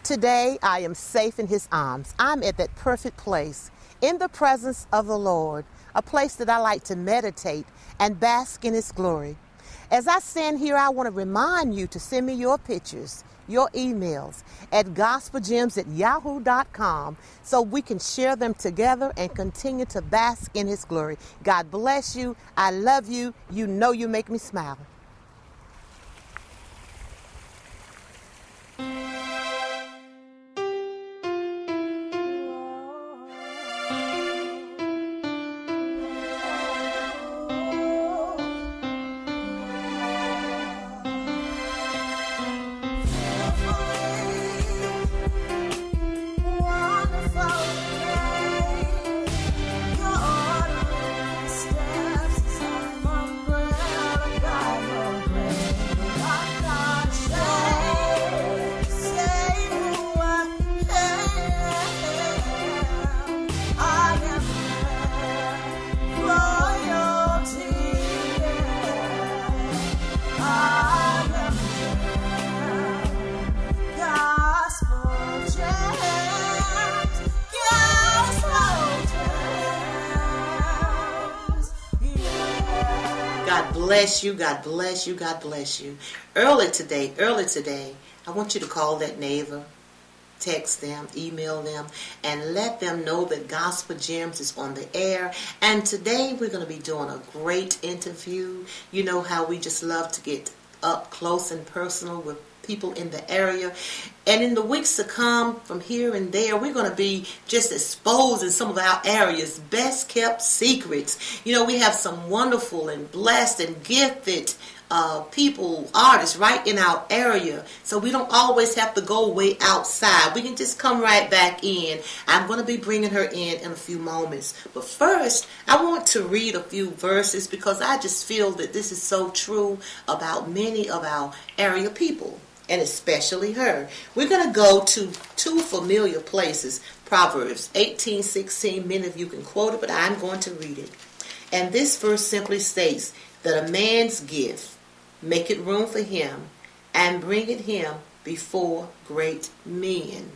Today, I am safe in his arms. I'm at that perfect place, in the presence of the Lord, a place that I like to meditate and bask in his glory. As I stand here, I want to remind you to send me your pictures, your emails at gospelgems@yahoo.com so we can share them together and continue to bask in his glory. God bless you. I love you. You know you make me smile. God bless you, God bless you, God bless you. Early today, I want you to call that neighbor, text them, email them, and let them know that Gospel Gems is on the air. And today we're going to be doing a great interview. You know how we just love to get up close and personal with people in the area. And in the weeks to come, from here and there, we're going to be just exposing some of our area's best kept secrets. You know, we have some wonderful and blessed and gifted people, artists right in our area. So we don't always have to go way outside. We can just come right back in. I'm going to be bringing her in a few moments. But first, I want to read a few verses because I just feel that this is so true about many of our area people, and especially her. We're going to go to two familiar places. Proverbs 18:16. Many of you can quote it, but I'm going to read it. And this verse simply states that a man's gift make it room for him and bring it him before great men.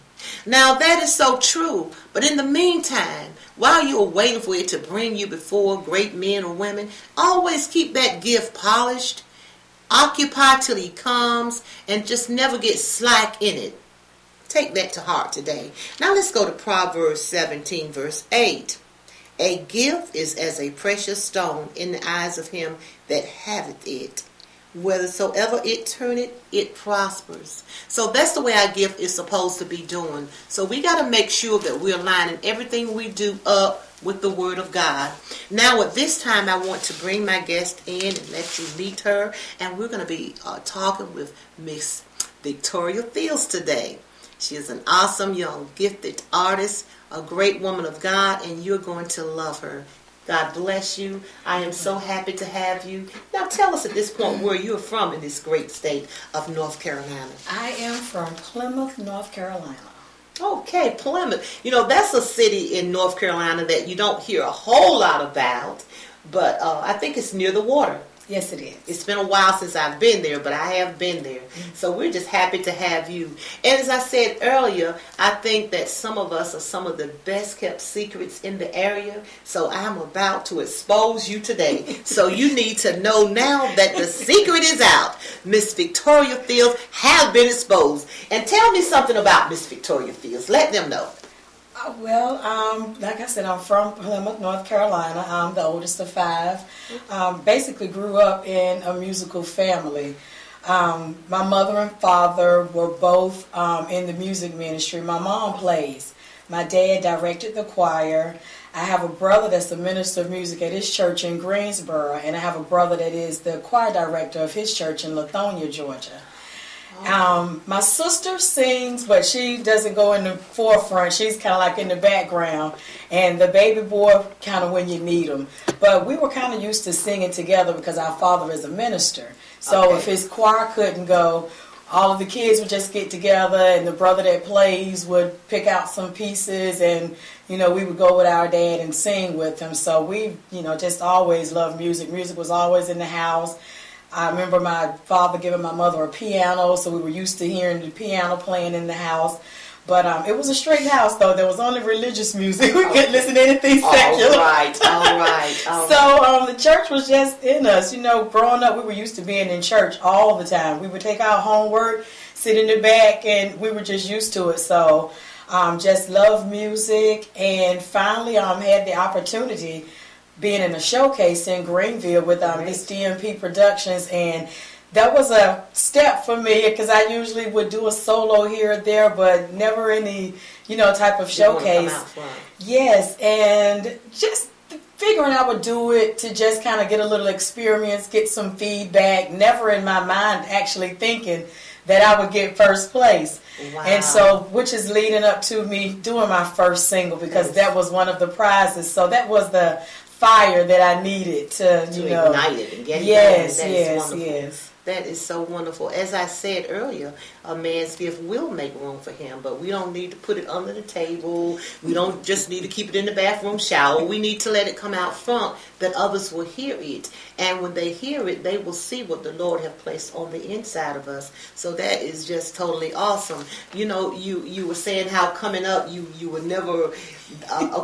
Now that is so true, but in the meantime, while you're waiting for it to bring you before great men or women, always keep that gift polished, occupy till he comes, and just never get slack in it. Take that to heart today. Now let's go to Proverbs 17 verse 8. A gift is as a precious stone in the eyes of him that haveth it. Whithersoever it turneth, it prospers. So that's the way our gift is supposed to be doing. So we got to make sure that we're lining everything we do up with the Word of God. Now at this time, I want to bring my guest in and let you meet her. And we're going to be talking with Miss Victoria Fields today. She is an awesome young gifted artist, a great woman of God, and you're going to love her. God bless you. I am so happy to have you. Now tell us at this point where you're from in this great state of North Carolina. I am from Plymouth, North Carolina. Okay, Plymouth. You know, that's a city in North Carolina that you don't hear a whole lot about, but I think it's near the water. Yes, it is. It's been a while since I've been there, but I have been there. So we're just happy to have you. And as I said earlier, I think that some of us are some of the best kept secrets in the area. So I'm about to expose you today. So you need to know now that the secret is out. Miss Victoria Fields have been exposed. And tell me something about Miss Victoria Fields. Let them know. Well, like I said, I'm from Plymouth, North Carolina. I'm the oldest of five. Basically grew up in a musical family. My mother and father were both in the music ministry. My mom plays. My dad directed the choir. I have a brother that's the minister of music at his church in Greensboro, and I have a brother that is the choir director of his church in Lithonia, Georgia. My sister sings, but she doesn't go in the forefront. She's kind of like in the background. And the baby boy, kind of when you need him. But we were kind of used to singing together because our father is a minister. So if his choir couldn't go, all of the kids would just get together, and the brother that plays would pick out some pieces, and, you know, we would go with our dad and sing with him. So we, you know, just always loved music. Music was always in the house. I remember my father giving my mother a piano, so we were used to hearing the piano playing in the house. But it was a strict house, though. There was only religious music. We couldn't listen to anything secular. All right. So the church was just in us. You know, growing up, we were used to being in church all the time. We would take our homework, sit in the back, and we were just used to it. So just love music. And finally had the opportunity being in a showcase in Greenville with this DMP Productions, and that was a step for me because I usually would do a solo here or there, but never any, type of showcase. Yes, and just figuring I would do it to just kind of get a little experience, get some feedback. Never in my mind actually thinking that I would get first place. Wow. And so, which is leading up to me doing my first single because that was one of the prizes. So that was the fire that I needed to ignite it and get it going. Yes. That is so wonderful. As I said earlier, a man's gift will make room for him, but we don't need to put it under the table. We don't just need to keep it in the bathroom shower. We need to let it come out front that others will hear it. And when they hear it, they will see what the Lord has placed on the inside of us. So that is just totally awesome. You were saying how coming up you were never...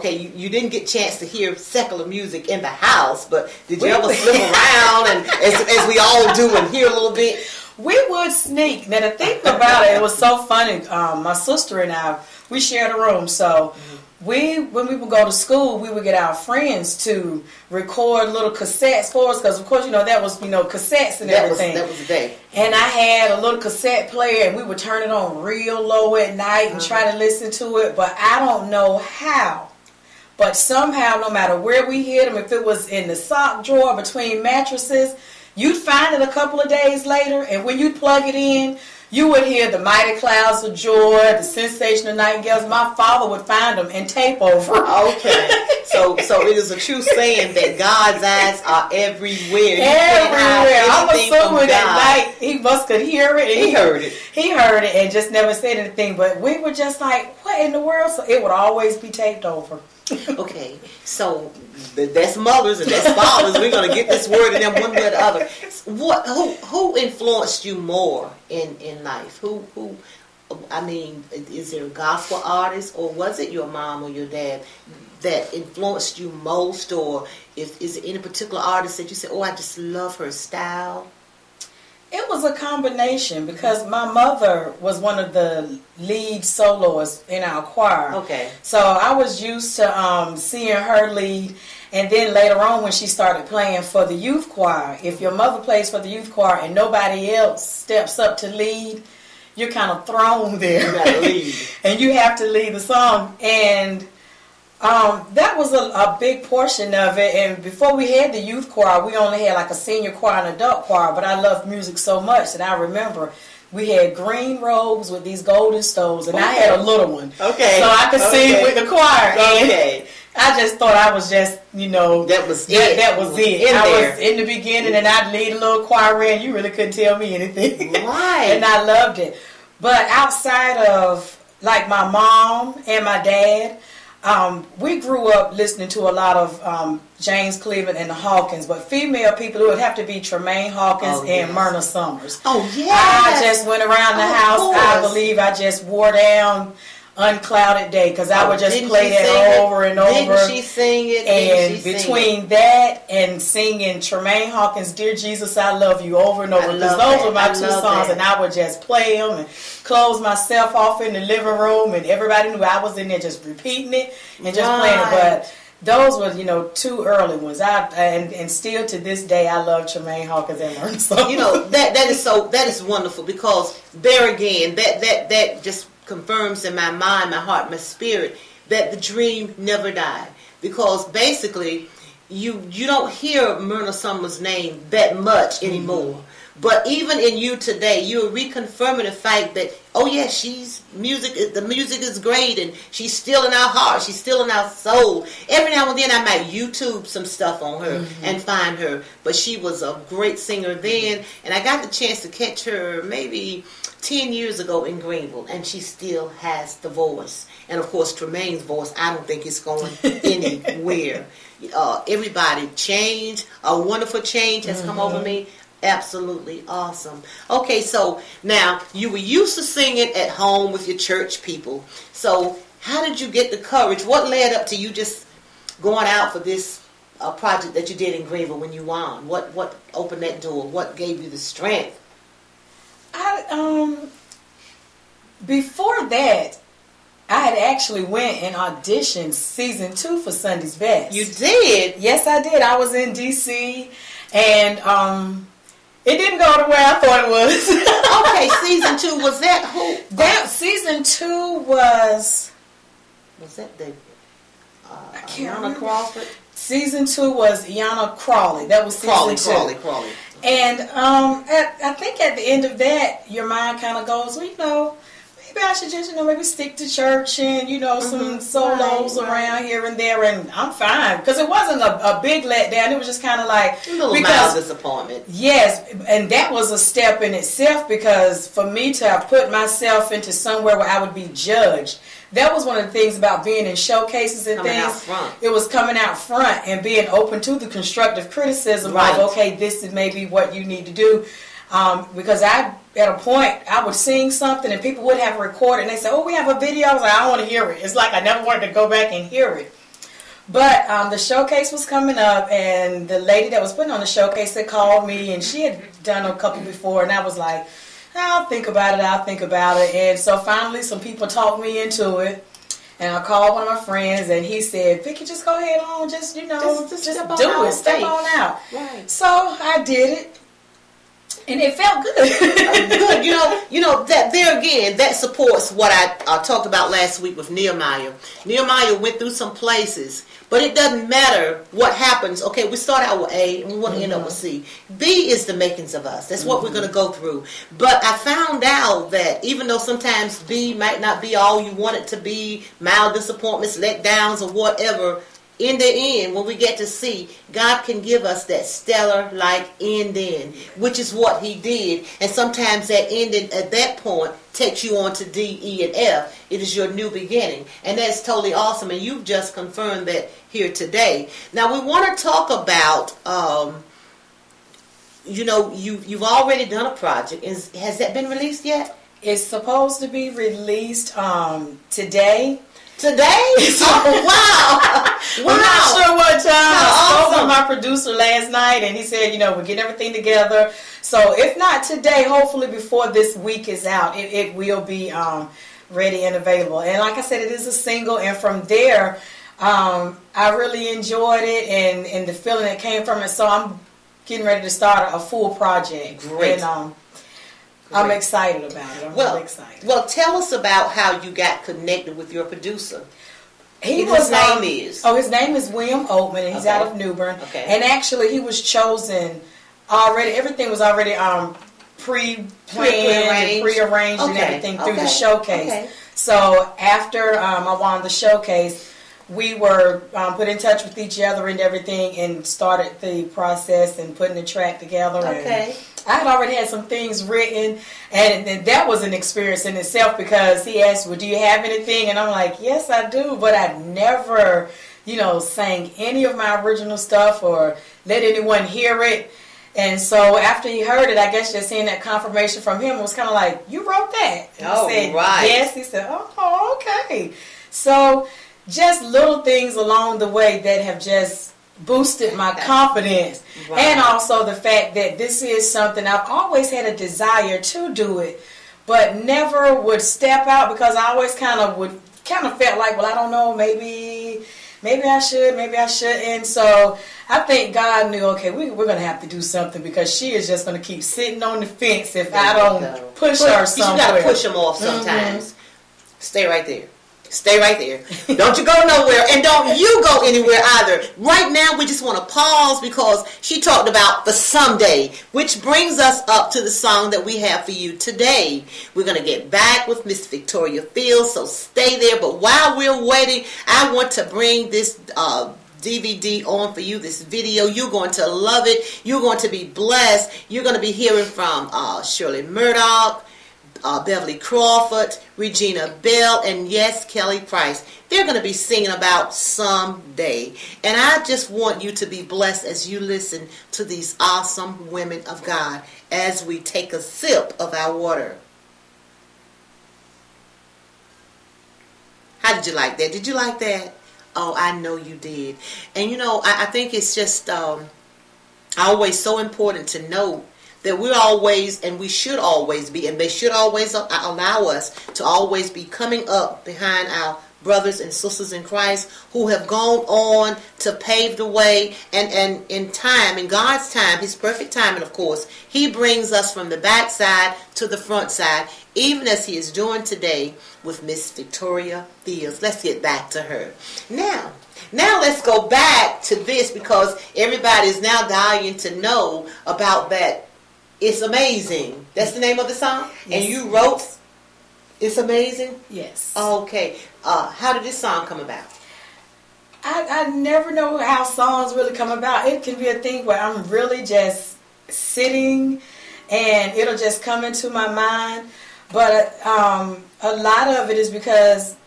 you didn't get a chance to hear secular music in the house, but did you ever slip around and as we all do and hear a little bit? We would sneak. Now the thing about it was so funny. My sister and I, we shared a room, so when we would go to school, we would get our friends to record little cassettes for us because, of course, that was cassettes and everything. That was the day. And I had a little cassette player, and we would turn it on real low at night and try to listen to it. But I don't know how. But somehow, no matter where we hid them, if it was in the sock drawer between mattresses, you'd find it a couple of days later, and when you'd plug it in, you would hear the Mighty Clouds of Joy, the Sensational Nightingales. My father would find them and tape over. Okay. So it is a true saying that God's eyes are everywhere. Everywhere. I'm assuming that night he must could hear it. He heard it. He heard it and just never said anything. But we were just like, what in the world? So it would always be taped over. Okay, so that's mothers and that's fathers. We're going to get this word in them one way or the other. Who influenced you more in life? Who? I mean, is there a gospel artist, or was it your mom or your dad that influenced you most, or is it any particular artist that you said, oh, I just love her style? It was a combination because my mother was one of the lead soloists in our choir. Okay. So I was used to seeing her lead, and then later on when she started playing for the youth choir, if your mother plays for the youth choir and nobody else steps up to lead, you're kind of thrown there. You gotta lead. And you have to lead the song. And that was a big portion of it. And before we had the youth choir, we only had like a senior choir and adult choir. But I loved music so much that I remember we had green robes with these golden stoves, and I had a little one. Okay. So I could sing with the choir. Okay. And I just thought I was just, that was it. That was it. I was in the beginning, and I'd lead a little choir in. You really couldn't tell me anything. Right. And I loved it. But outside of like my mom and my dad, we grew up listening to a lot of James Cleveland and the Hawkins, but female people, it would have to be Tremaine Hawkins and Myrna Summers. Oh, yeah. I just went around the house. I believe I just wore down Unclouded Day because I would just play that over and over. Didn't she sing it? And between that and singing Tremaine Hawkins' Dear Jesus, I Love You over and over, because those were my two songs, and I would just play them and close myself off in the living room, and everybody knew I was in there just repeating it and just playing it. But those were, two early ones. And still to this day, I love Tremaine Hawkins and Myrna Summers. that is wonderful, because there again, that just confirms in my mind, my heart, my spirit, that the dream never died. Because basically, you don't hear Myrna Summers' name that much anymore. But even in you today, you're reconfirming the fact that, oh yeah, the music is great, and she's still in our heart, she's still in our soul. Every now and then I might YouTube some stuff on her and find her. But she was a great singer then, and I got the chance to catch her maybe 10 years ago in Greenville, and she still has the voice. And of course, Tremaine's voice, I don't think it's going anywhere. Everybody, a wonderful change has come over me. Absolutely awesome. Okay, so now you were used to singing at home with your church people. So how did you get the courage? What led up to you just going out for this project that you did in Greenville when you won? What opened that door? What gave you the strength? Before that, I had actually went and auditioned season 2 for Sunday's Best. You did? Yes, I did. I was in D.C. and it didn't go the way I thought it was. Okay, season 2, was that who? That season 2 was that the I can't Iyanla remember. Crawford? Season 2 was Iyanla Crawley. That was season 2. Crawley. And I think at the end of that, your mind kind of goes, well, maybe I should just, maybe stick to church and, some solos around here and there, and I'm fine. Because it wasn't a big letdown. It was just kind of like... A little mild disappointment. Yes, and that was a step in itself, because for me to have put myself into somewhere where I would be judged, that was one of the things about being in showcases and coming things. Out front. It was coming out front and being open to the constructive criticism. Right. Like, okay, this is maybe what you need to do. Because at a point, I would sing something and people would have recorded and they say, oh, we have a video. I was like, I don't want to hear it. It's like I never wanted to go back and hear it. But the showcase was coming up, and the lady that was putting on the showcase had called me, and she had done a couple before, and I was like, I'll think about it. And so finally some people talked me into it. And I called one of my friends, and he said, Vicki, just go ahead on, just do it, step on out. Right. So I did it, and it felt good. Good. That there again, that supports what I talked about last week with Nehemiah. Nehemiah went through some places, but it doesn't matter what happens. Okay, we start out with A, and we want to end up with C. B is the makings of us. That's what we're going to go through. But I found out that even though sometimes B might not be all you want it to be, mild disappointments, letdowns, or whatever, in the end, when we get to C, God can give us that stellar-like ending, which is what He did. And sometimes that ending at that point takes you on to D, E, and F. It is your new beginning. And that's totally awesome. And you've just confirmed that here today. Now, we want to talk about, you've already done a project. Has that been released yet? It's supposed to be released today. Today? Oh, wow. We're not sure what time. I spoke Awesome. with my producer last night, and he said, we're getting everything together. So if not today, hopefully before this week is out, it will be ready and available. And like I said, it is a single, and from there, I really enjoyed it and the feeling that came from it. So I'm getting ready to start a full project. Great. And, I'm excited about it. I'm really excited. Well, tell us about how you got connected with your producer. His name is? Oh, his name is William Oatman, and he's out of New Bern. Okay. And actually, he was chosen already. Everything was already pre-planned and prearranged and everything through the showcase. Okay. So after I won the showcase, we were put in touch with each other and everything, and started the process and putting the track together. Okay. And I had already had some things written, and that was an experience in itself, because he asked, well, do you have anything? And I'm like, yes, I do, but I've never, sang any of my original stuff or let anyone hear it. And so after he heard it, I guess just seeing that confirmation from him, it was kind of like, you wrote that? And I said, right. Yes. He said, oh, okay. So just little things along the way that have just boosted my confidence. Right. And also the fact that this is something I've always had a desire to do it, but never would step out, because I always kind of felt like, well, I don't know, maybe I should, maybe I shouldn't. So I think God knew, okay, we're going to have to do something, because she is just going to keep sitting on the fence if I don't push her somewhere. You got to push them off sometimes. Stay right there. Stay right there. Don't you go nowhere, and don't you go anywhere either. Right now, we just want to pause, because she talked about the someday, which brings us up to the song that we have for you today. We're going to get back with Miss Victoria Fields, so stay there. But while we're waiting, I want to bring this DVD on for you, this video. You're going to love it. You're going to be blessed. You're going to be hearing from Shirley Murdoch, Beverly Crawford, Regina Bell, and yes, Kelly Price. They're going to be singing about someday. And I just want you to be blessed as you listen to these awesome women of God as we take a sip of our water. How did you like that? Did you like that? Oh, I know you did. And you know, I think it's just always so important to know that we're always, and we should always be, and they should always allow us to always be coming up behind our brothers and sisters in Christ who have gone on to pave the way, and in time, in God's time, His perfect timing, of course, He brings us from the backside to the front side, even as He is doing today with Miss Victoria Fields. Let's get back to her. Now let's go back to this, because everybody is now dying to know about that. It's Amazing. That's the name of the song? Yes. And you wrote It's Amazing? Yes. Okay. How did this song come about? I never know how songs really come about. It can be a thing where I'm really just sitting and it'll just come into my mind. But a lot of it is because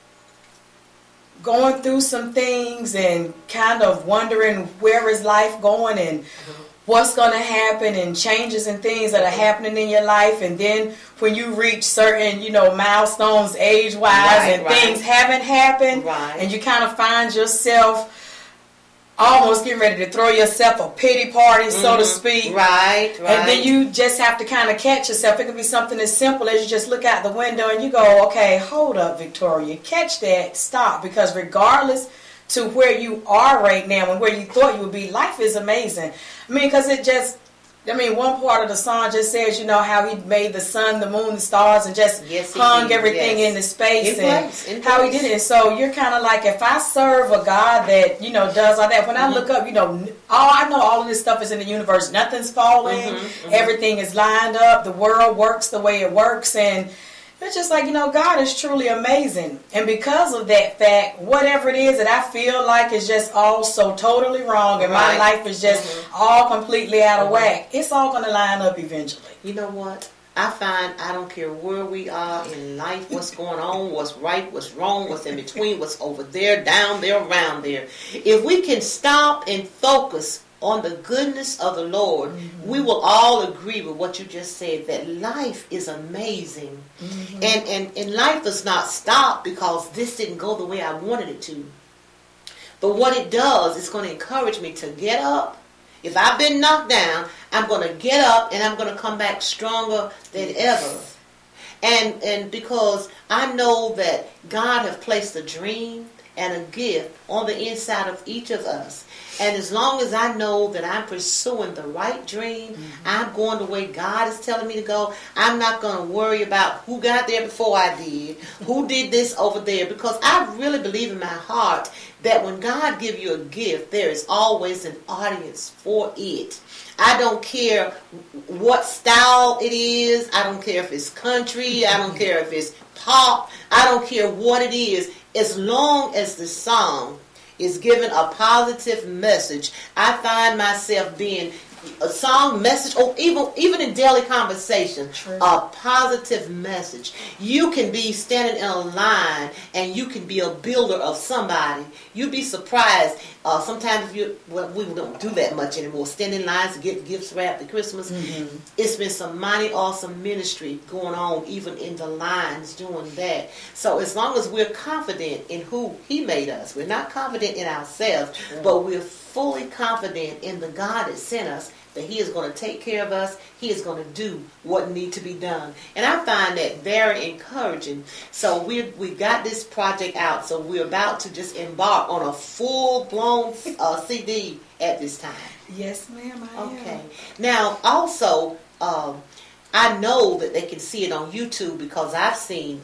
going through some things and kind of wondering where is life going and what's going to happen, and changes and things that are happening in your life. And then when you reach certain, milestones age-wise, and things haven't happened, and you kind of find yourself almost getting ready to throw yourself a pity party, so to speak. Right. And then you just have to kind of catch yourself. It can be something as simple as you just look out the window and you go, okay, hold up, Victoria. Catch that. Stop. Because regardless to where you are right now and where you thought you would be, life is amazing. I mean, because one part of the song just says, how He made the sun, the moon, the stars, and just hung everything into space, and how He did it. So you're kind of like, if I serve a God that, does all that, when I look up, I know all of this stuff is in the universe. Nothing's falling. Everything is lined up. The world works the way it works, and it's just like, God is truly amazing. And because of that fact, whatever it is that I feel like is just all so totally wrong, and my life is just all completely out of whack, it's all going to line up eventually. You know what? I find I don't care where we are in life, what's going on, what's right, what's wrong, what's in between, what's over there, down there, around there. If we can stop and focus on the goodness of the Lord, we will all agree with what you just said, that life is amazing. And life does not stop because this didn't go the way I wanted it to. But what it does, it's going to encourage me to get up. If I've been knocked down, I'm going to get up and I'm going to come back stronger than ever. And because I know that God has placed a dream and a gift on the inside of each of us. And as long as I know that I'm pursuing the right dream, I'm going the way God is telling me to go, I'm not going to worry about who got there before I did, who did this over there, because I really believe in my heart that when God gives you a gift, there is always an audience for it. I don't care what style it is. I don't care if it's country. I don't care if it's pop. I don't care what it is. As long as the song is given a positive message, I find myself being a song message, or even in daily conversation, a positive message. You can be standing in a line and you can be a builder of somebody. You'd be surprised. Sometimes we don't do that much anymore. Stand in lines to get gifts wrapped at Christmas. It's been some mighty awesome ministry going on, even in the lines doing that. So as long as we're confident in who He made us, we're not confident in ourselves, but we're fully confident in the God that sent us, that He is going to take care of us. He is going to do what needs to be done. And I find that very encouraging. So we got this project out. So we're about to just embark on a full-blown CD at this time. Yes, ma'am, I am. Okay. Now, also, I know that they can see it on YouTube because I've seen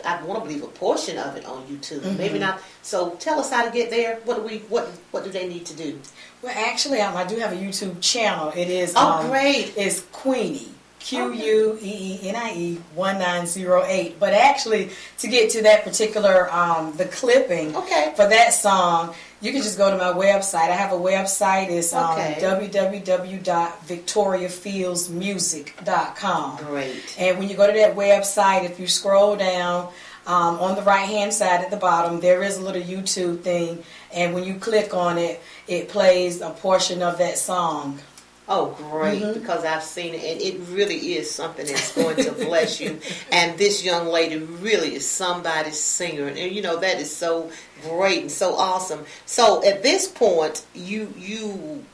I want to believe a portion of it on YouTube. Maybe not. So tell us how to get there. What do they need to do? Well, actually, I do have a YouTube channel. It is great. It's Queenie, QUEENIE 1908. But actually, to get to that particular the clipping for that song, You can just go to my website. I have a website. It's Okay. www.victoriafieldsmusic.com. Great. And when you go to that website, if you scroll down on the right-hand side at the bottom, there is a little YouTube thing. And when you click on it, it plays a portion of that song. Oh, great, because I've seen it, and it really is something that's going to bless you. And this young lady really is somebody's singer, and you know, that is so great and so awesome. So at this point, you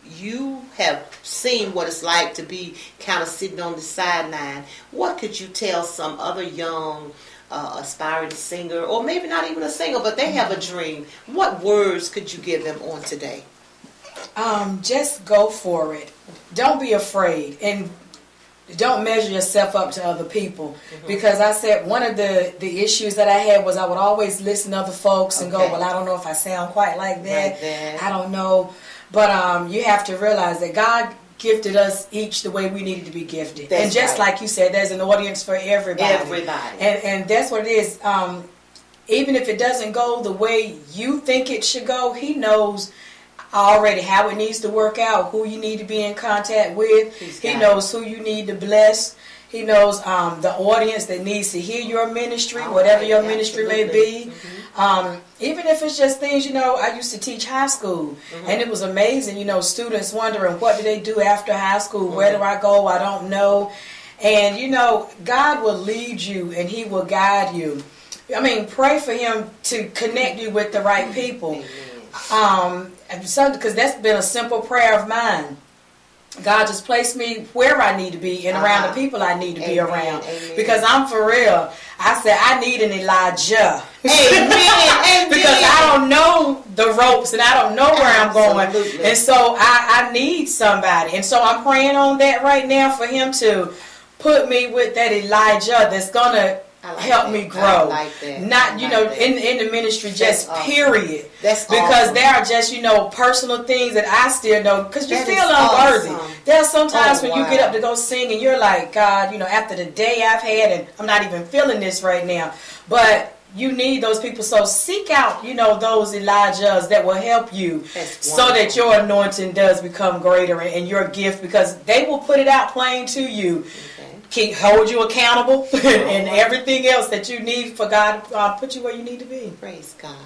have seen what it's like to be kind of sitting on the sideline. What could you tell some other young aspiring singer, or maybe not even a singer, but they have a dream? What words could you give them on today? Just go for it. Don't be afraid, and don't measure yourself up to other people. Because I said one of the issues that I had was I would always listen to other folks and go, well, I don't know if I sound quite like that. I don't know. But you have to realize that God gifted us each the way we needed to be gifted. That's and just right. like you said, there's an audience for everybody. Everybody. And that's what it is. Even if it doesn't go the way you think it should go, He knows already how it needs to work out, who you need to be in contact with. He knows who you need to bless. He knows the audience that needs to hear your ministry, whatever your ministry may be. Even if it's just things, I used to teach high school, and it was amazing, students wondering, what do they do after high school? Where do I go? I don't know. And, God will lead you, and He will guide you. I mean, pray for Him to connect you with the right people. Because that's been a simple prayer of mine. God just placed me where I need to be and around the people I need to be around. Because I'm for real. I said, I need an Elijah. Amen. Because I don't know the ropes and I don't know where I'm going. And so I need somebody. And so I'm praying on that right now for Him to put me with that Elijah that's going to help me grow. Not, in the ministry, just period. That's because there are just, personal things that I still know, because you feel unworthy. There are some times when you get up to go sing and you're like, God, after the day I've had, and I'm not even feeling this right now. But you need those people. So seek out, those Elijahs that will help you so that your anointing does become greater and your gift, because they will put it out plain to you. Hold you accountable and everything else that you need for God to put you where you need to be. Praise God.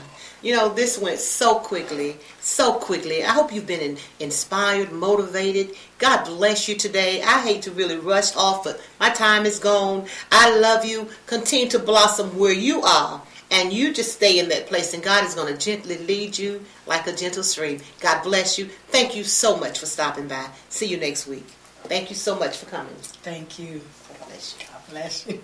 This went so quickly, so quickly. I hope you've been inspired, motivated. God bless you today. I hate to really rush off, but my time is gone. I love you. Continue to blossom where you are, and you just stay in that place, and God is going to gently lead you like a gentle stream. God bless you. Thank you so much for stopping by. See you next week. Thank you so much for coming. Thank you. God bless you. God bless you.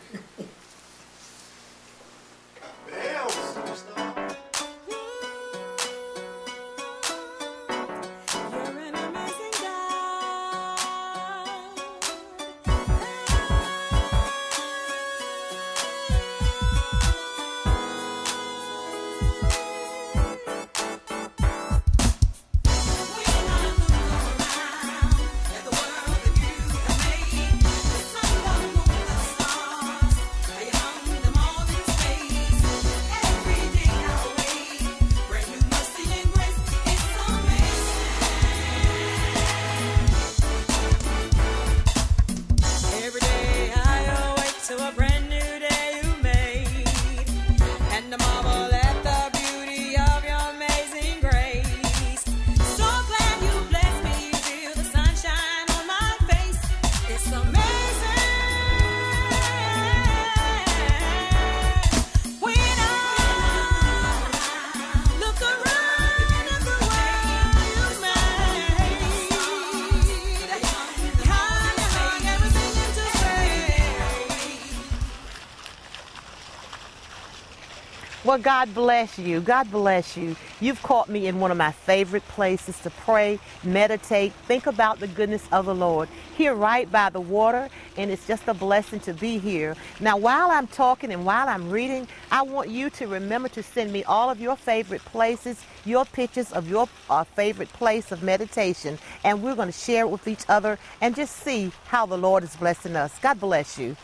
Well, God bless you. God bless you. You've caught me in one of my favorite places to pray, meditate, think about the goodness of the Lord. Here right by the water, and it's just a blessing to be here. Now, while I'm talking and while I'm reading, I want you to remember to send me all of your favorite places, your pictures of your favorite place of meditation, and we're going to share it with each other and just see how the Lord is blessing us. God bless you.